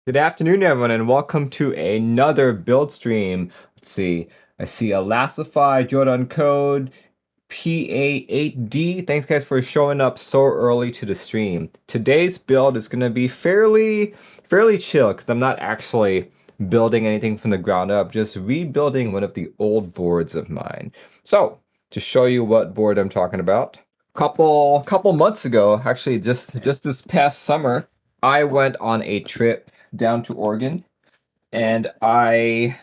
Good afternoon, everyone, and welcome to another build stream. Let's see. I see Elastify, Jordan Code, PA8D. Thanks, guys, for showing up so early to the stream. Today's build is going to be fairly chill because I'm not actually building anything from the ground up, just rebuilding one of the old boards of mine. So, to show you what board I'm talking about, couple months ago, actually just this past summer, I went on a trip down to Oregon, and I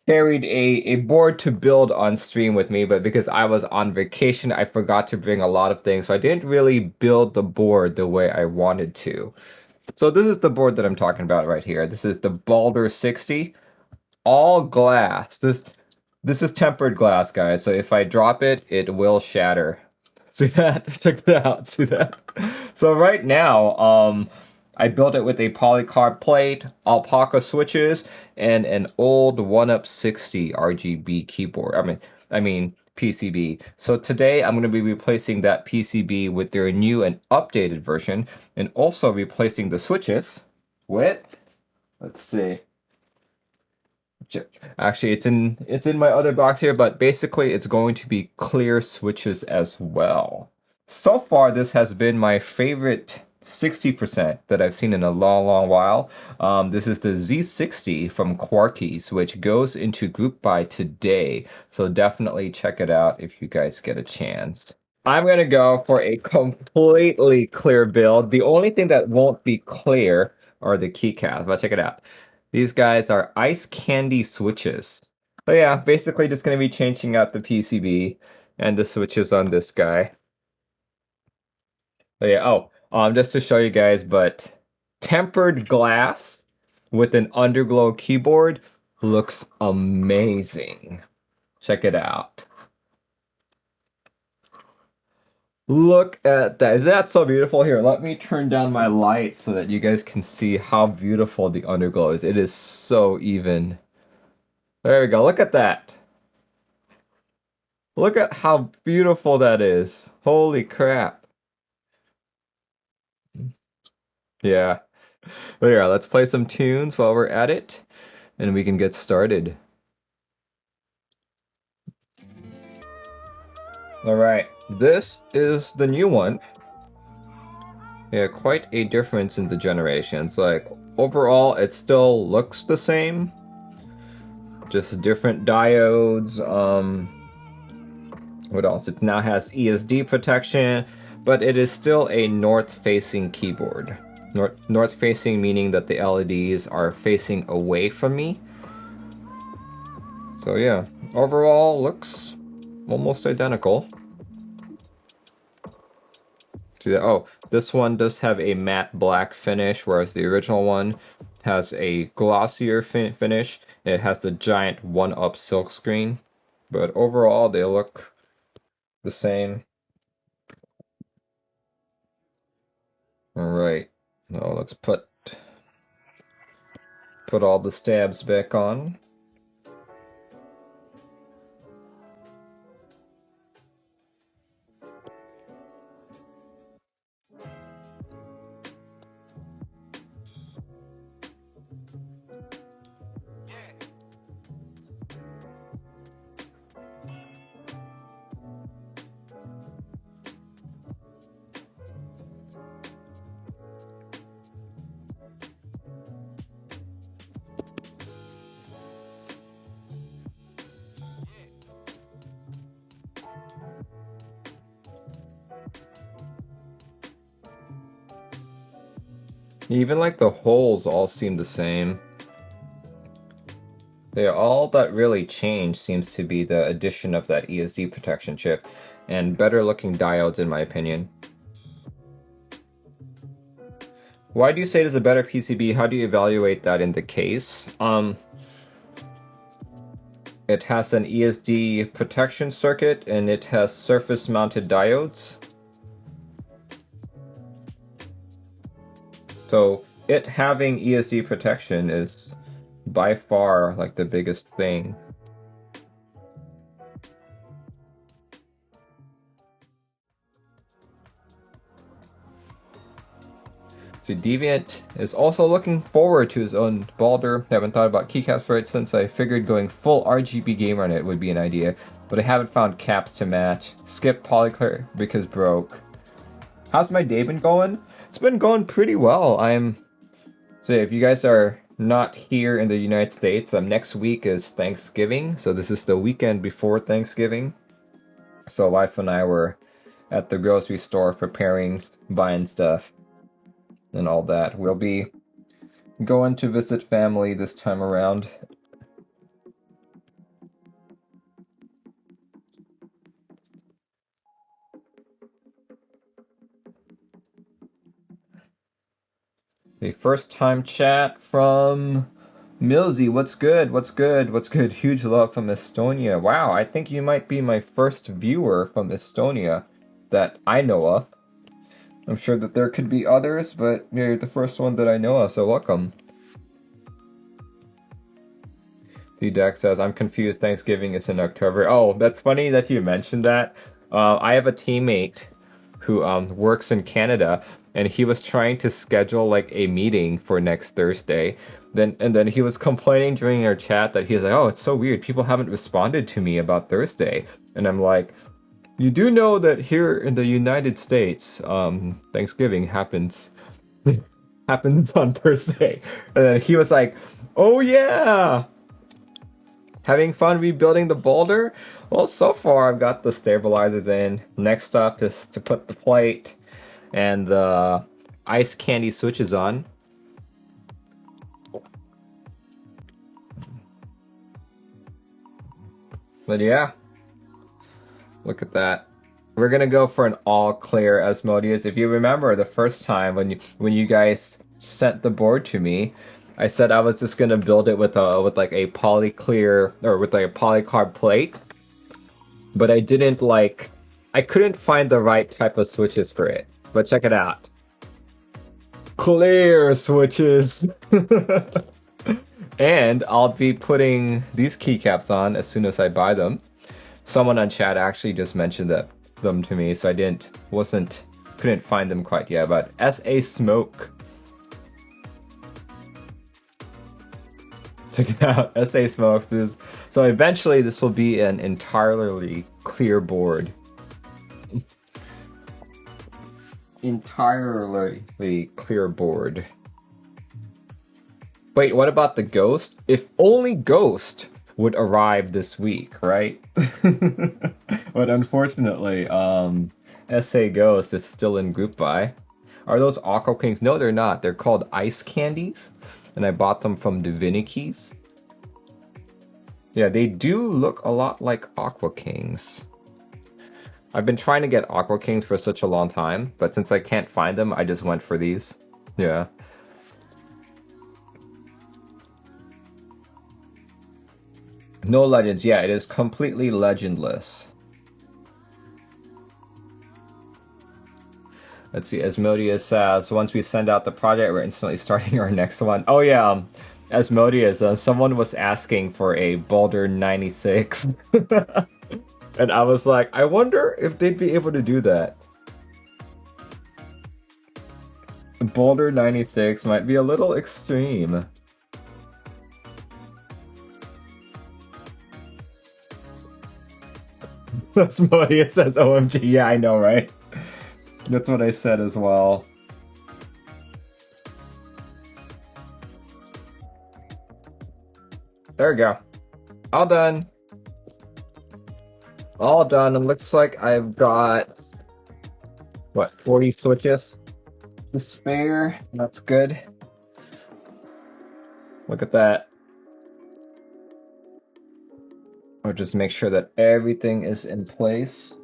carried a board to build on stream with me, but because I was on vacation, I forgot to bring a lot of things, so I didn't really build the board the way I wanted to. So this is the board that I'm talking about right here. This is the Baldr 60, all glass. This is tempered glass, guys, so if I drop it, it will shatter. See that? Check that out. See that? So right now, I built it with a polycarb plate, alpaca switches, and an old 1UP 60 RGB keyboard. I mean PCB. So today I'm going to be replacing that PCB with their new and updated version, and also replacing the switches with, let's see. Actually, it's in my other box here, but basically it's going to be clear switches as well. So far, this has been my favorite 60% that I've seen in a long while. This is the Z60 from Quarkies, which goes into group buy today. So definitely check it out if you guys get a chance. I'm gonna go for a completely clear build. The only thing that won't be clear are the keycaps, but check it out. These guys are ice candy switches. So yeah, basically just gonna be changing out the PCB and the switches on this guy. So yeah, just to show you guys, but tempered glass with an underglow keyboard looks amazing. Check it out. Look at that. Is that so beautiful? Here, let me turn down my light so that you guys can see how beautiful the underglow is. It is so even. There we go. Look at that. Look at how beautiful that is. Holy crap. Yeah. But yeah, let's play some tunes while we're at it, and we can get started. All right, this is the new one. Yeah, quite a difference in the generations. Like, overall, it still looks the same. Just different diodes. What else? It now has ESD protection, but it is still a north-facing keyboard. North-facing meaning that the LEDs are facing away from me. So yeah, overall looks almost identical. See that? Oh, this one does have a matte black finish, whereas the original one has a glossier finish. It has the giant 1UP silk screen, but overall they look the same. All right, now let's put all the stabs back on. Even like the holes all seem the same. All that really changed seems to be the addition of that ESD protection chip and better looking diodes in my opinion. Why do you say it is a better PCB? How do you evaluate that in the case? It has an ESD protection circuit and it has surface mounted diodes. So it having ESD protection is by far like the biggest thing. So Deviant is also looking forward to his own Baldr. Haven't thought about Keycaps for it since I figured going full RGB gamer on it would be an idea, but I haven't found caps to match. Skip Polyclear because broke. How's my day been going? It's been going pretty well. So if you guys are not here in the United States, next week is Thanksgiving, so this is the weekend before Thanksgiving. So wife and I were at the grocery store preparing, buying stuff, and all that. We'll be going to visit family this time around. The first time chat from Millsy. What's good? What's good? What's good? Huge love from Estonia. Wow, I think you might be my first viewer from Estonia that I know of. I'm sure that there could be others, but you're the first one that I know of, so welcome. D-Deck says, I'm confused, Thanksgiving is in October. Oh, that's funny that you mentioned that. I have a teammate who works in Canada, and he was trying to schedule like a meeting for next Thursday. Then he was complaining during our chat that he's like, oh, it's so weird. People haven't responded to me about Thursday. And I'm like, you do know that here in the United States, Thanksgiving happens happens on Thursday. And then he was like, oh yeah. Having fun rebuilding the Baldr? Well, so far I've got the stabilizers in. Next up is to put the plate and the ice candy switches on. But yeah, look at that. We're gonna go for an all clear Asmodeus. If you remember the first time when you guys sent the board to me, I said I was just gonna build it with like a poly clear or with like a polycarb plate, but I didn't like. I couldn't find the right type of switches for it. But check it out. Clear switches. And I'll be putting these keycaps on as soon as I buy them. Someone on chat actually just mentioned them to me, so I couldn't find them quite yet. But SA Smoke, check it out. SA Smoke is so eventually this will be an entirely clear board. Entirely clear board. Wait, what about the Ghost? If only Ghost would arrive this week, right? But unfortunately, SA Ghost is still in group buy. Are those Aqua Kings? No, they're not. They're called ice candies, and I bought them from Divinikey's. Yeah, they do look a lot like Aqua Kings. I've been trying to get Aqua Kings for such a long time, but since I can't find them, I just went for these. Yeah. No legends. Yeah, it is completely legendless. Let's see. Asmodeus says, once we send out the project, we're instantly starting our next one. Oh yeah, Asmodeus, someone was asking for a Baldr 96. And I was like, I wonder if they'd be able to do that. Baldr 96 might be a little extreme. Asmodeus says OMG. Yeah, I know, right? That's what I said as well. There we go. All done. All done. It looks like I've got, what, 40 switches to spare. That's good. Look at that. I'll just make sure that everything is in place.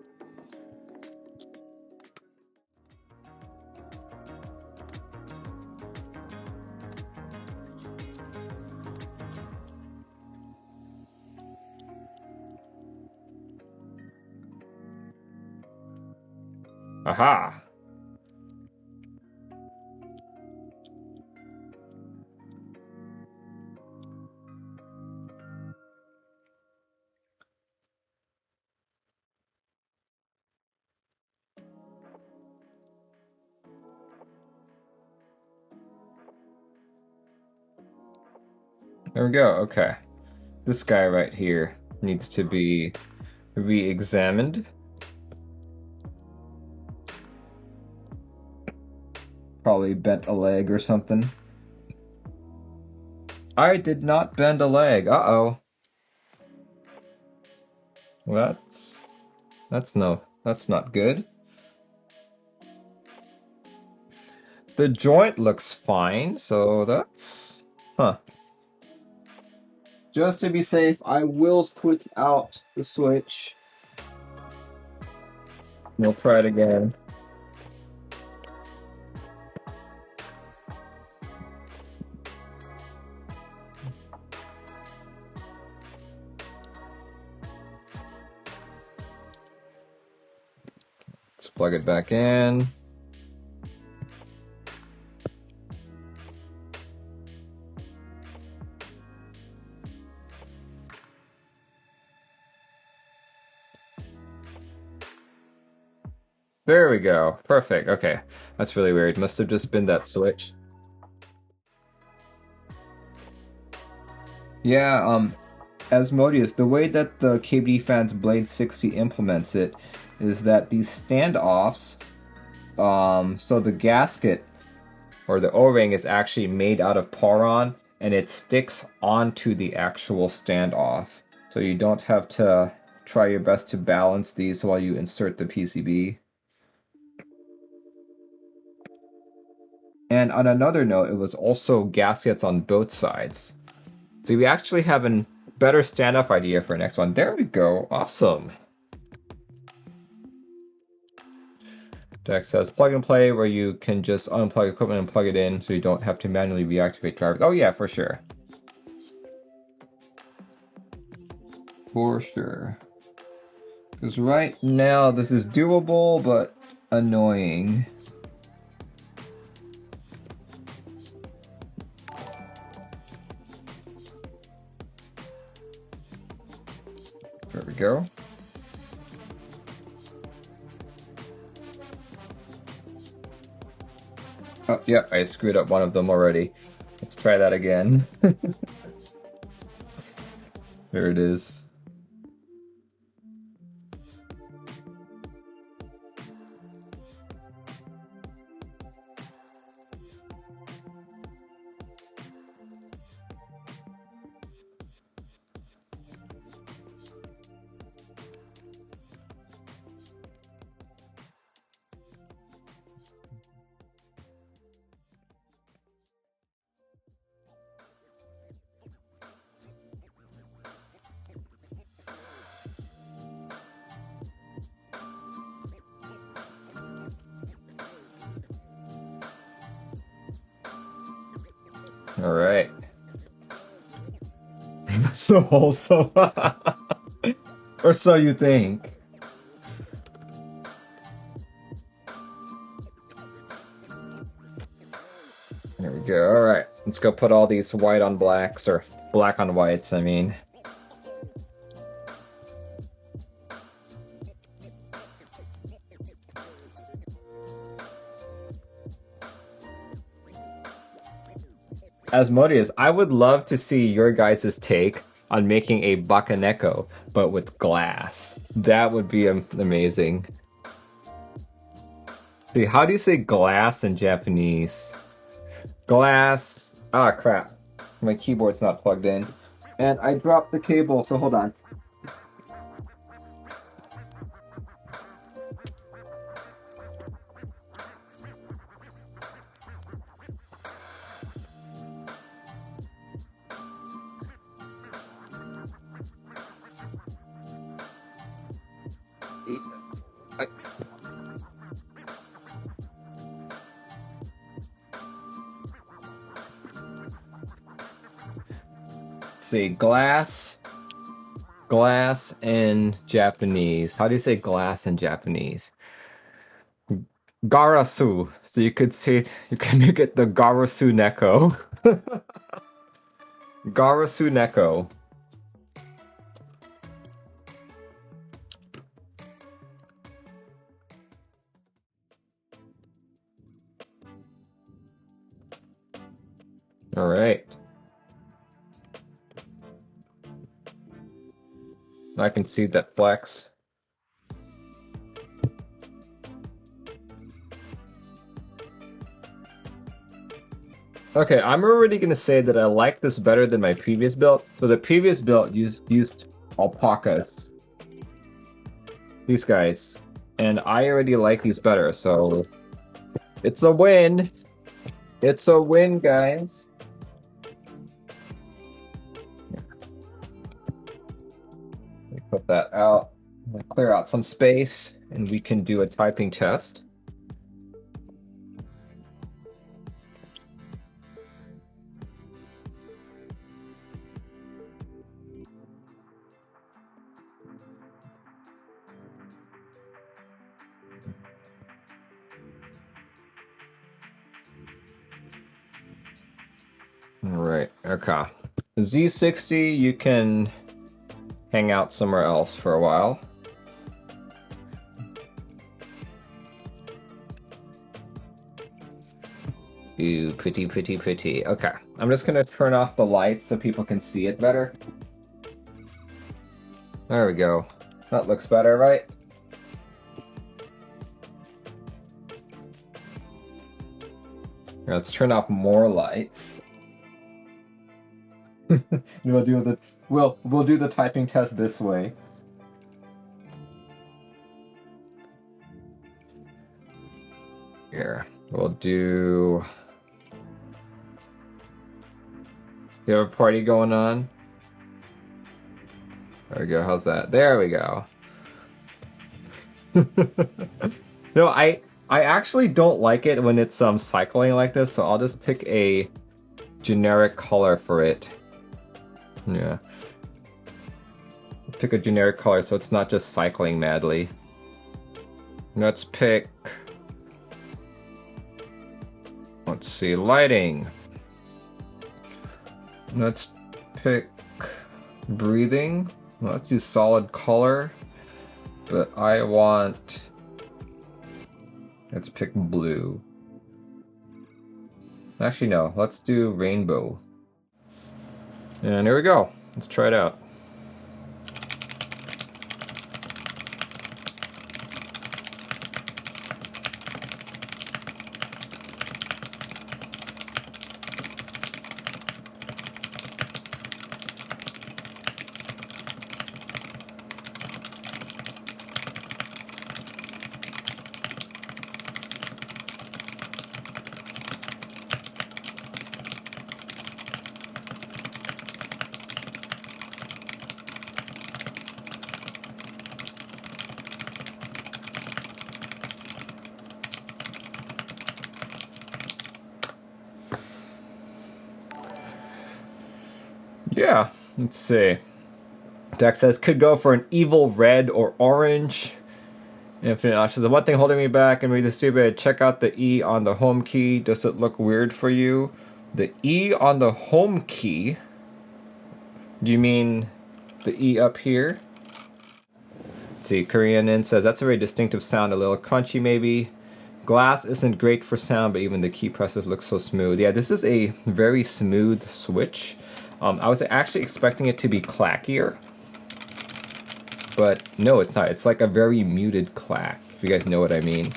Aha! There we go. Okay. This guy right here needs to be re-examined. Probably bent a leg or something. I did not bend a leg. Uh-oh. Well, that's not good. The joint looks fine, so that's... Huh. Just to be safe, I will put out the switch. We'll try it again. Let's plug it back in. There we go. Perfect. Okay. That's really weird. Must have just been that switch. Yeah, Asmodeus, the way that the KBD Fans Blade 60 implements it is that these standoffs, so the gasket or the O-ring is actually made out of Paron and it sticks onto the actual standoff. So you don't have to try your best to balance these while you insert the PCB. And on another note, it was also gaskets on both sides. So we actually have a better standoff idea for next one. There we go. Awesome. Dex says plug and play where you can just unplug equipment and plug it in so you don't have to manually reactivate drivers. Oh yeah, for sure. For sure. Because right now this is doable, but annoying. There we go. Oh, yeah, I screwed up one of them already. Let's try that again. There it is. All right. So wholesome. Or so you think. There we go. All right. Let's go put all these white on blacks, or black on whites, I mean. Asmodeus, I would love to see your guys' take on making a Bakaneko, but with glass. That would be amazing. See, how do you say glass in Japanese? Glass. Ah, crap. My keyboard's not plugged in. And I dropped the cable, so hold on. See, glass in Japanese. How do you say glass in Japanese? Garasu. So you could say you can make it the Garasu Neko. Garasu Neko. All right. I can see that flex. Okay, I'm already gonna say that I like this better than my previous build. So the previous build used alpacas. These guys. And I already like these better, so it's a win. It's a win, guys. Let me put that out. Clear out some space, and we can do a typing test. All right, okay. Z60, you can hang out somewhere else for a while. Ooh, pretty, pretty, pretty. Okay, I'm just gonna turn off the lights so people can see it better. There we go. That looks better, right? Let's turn off more lights. We'll do the typing test this way. Here, we'll do. You have a party going on? There we go. How's that? There we go. No, I actually don't like it when it's cycling like this, so I'll just pick a generic color for it. Yeah. Pick a generic color so it's not just cycling madly. Let's pick. Let's see, lighting. Let's pick breathing. Let's do solid color. But I want. Let's pick blue. Actually, no. Let's do rainbow. And here we go. Let's try it out. Yeah, let's see. Dex says, could go for an evil red or orange. Infinite Ashes. The one thing holding me back and really stupid, check out the E on the home key. Does it look weird for you? The E on the home key? Do you mean the E up here? Let's see, Korean in says, that's a very distinctive sound, a little crunchy maybe. Glass isn't great for sound, but even the key presses look so smooth. Yeah, this is a very smooth switch. I was actually expecting it to be clackier, but no, it's not. It's like a very muted clack, if you guys know what I mean.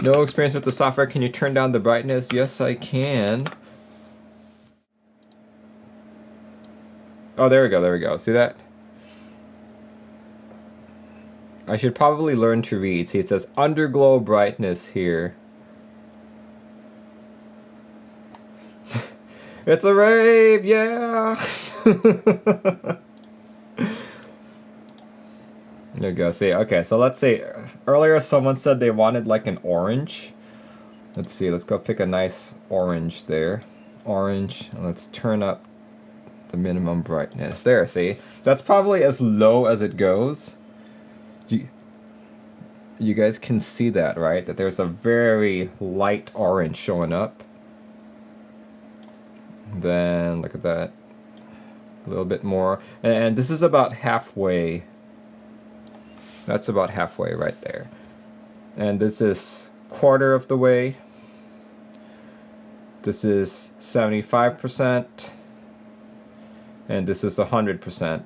No experience with the software. Can you turn down the brightness? Yes, I can. Oh, there we go, there we go. See that? I should probably learn to read. See, it says underglow brightness here. It's a rave, yeah! There we go, see, okay, so let's see. Earlier someone said they wanted like an orange. Let's see, let's go pick a nice orange there. Orange, and let's turn up the minimum brightness. There, see? That's probably as low as it goes. You guys can see that, right? That there's a very light orange showing up. Then, look at that. A little bit more. And this is about halfway. That's about halfway right there. And this is quarter of the way. This is 75%. And this is 100%.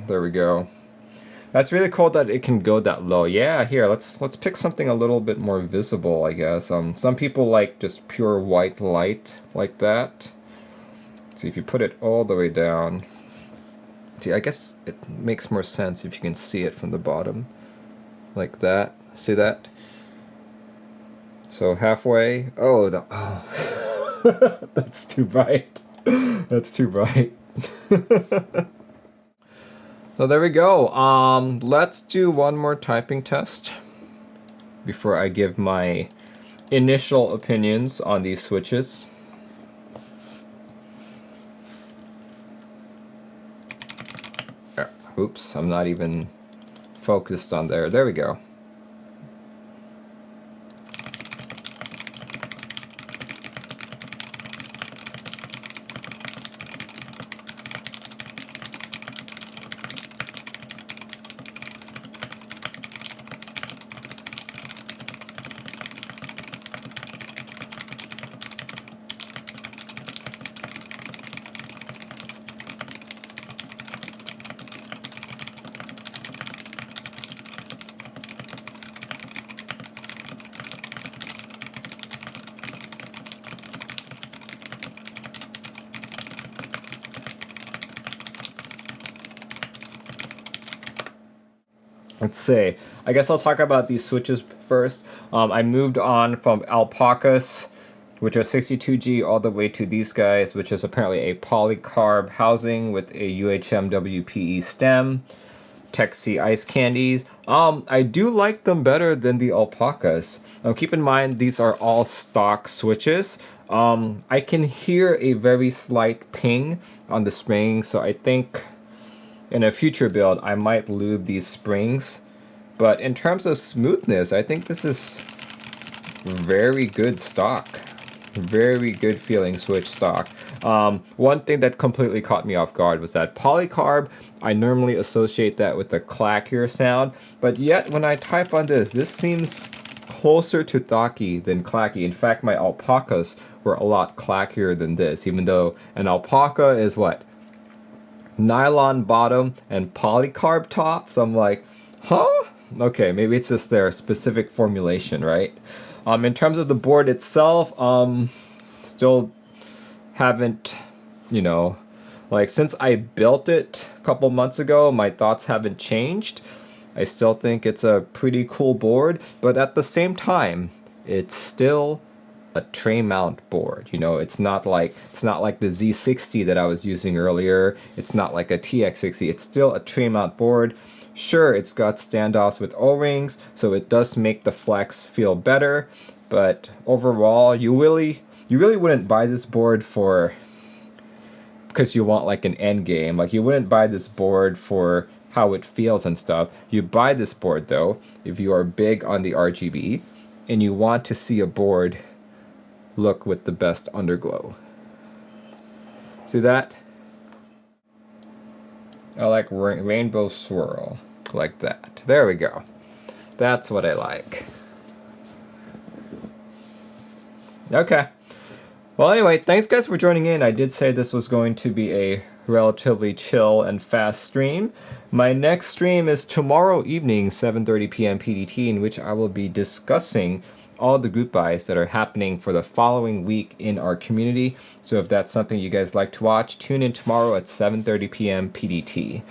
There we go. That's really cool that it can go that low. Yeah, here, let's pick something a little bit more visible, I guess. Some people like just pure white light like that. See, if you put it all the way down. See, I guess it makes more sense if you can see it from the bottom. Like that. See that? So halfway. Oh, oh. That's too bright. That's too bright. So there we go. Let's do one more typing test before I give my initial opinions on these switches. Oops, I'm not even focused on there. There we go. Let's see. I guess I'll talk about these switches first. I moved on from alpacas, which are 62G, all the way to these guys, which is apparently a polycarb housing with a UHM WPE stem. Tecsee ice candies. I do like them better than the alpacas. Keep in mind, these are all stock switches. I can hear a very slight ping on the spring, so I think in a future build, I might lube these springs. But in terms of smoothness, I think this is very good stock. Very good feeling switch stock. One thing that completely caught me off guard was that polycarb, I normally associate that with the clackier sound. But yet, when I type on this seems closer to thocky than clacky. In fact, my alpacas were a lot clackier than this, even though an alpaca is what? Nylon bottom and polycarb top. So I'm like, huh? Okay, maybe it's just their specific formulation, right? In terms of the board itself, still haven't, you know, like since I built it a couple months ago, my thoughts haven't changed. I still think it's a pretty cool board, but at the same time, it's still a tray mount board. You know, it's not like the Z60 that I was using earlier. It's not like a TX60. It's still a tray mount board. Sure, it's got standoffs with O-rings, so it does make the flex feel better. But overall, you really wouldn't buy this board because you want like an end game. Like you wouldn't buy this board for how it feels and stuff. You buy this board though if you are big on the RGB and you want to see a board look with the best underglow. See that? I like rainbow swirl like that. There we go. That's what I like. Okay. Well, anyway, thanks guys for joining in. I did say this was going to be a relatively chill and fast stream. My next stream is tomorrow evening, 7:30 p.m. PDT, in which I will be discussing all the group buys that are happening for the following week in our community. So if that's something you guys like to watch, tune in tomorrow at 7:30 p.m. PDT.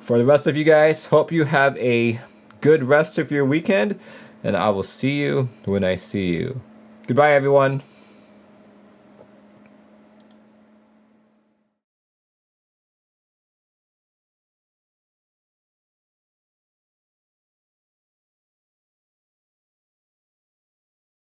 For the rest of you guys, hope you have a good rest of your weekend, and I will see you when I see you. Goodbye, everyone.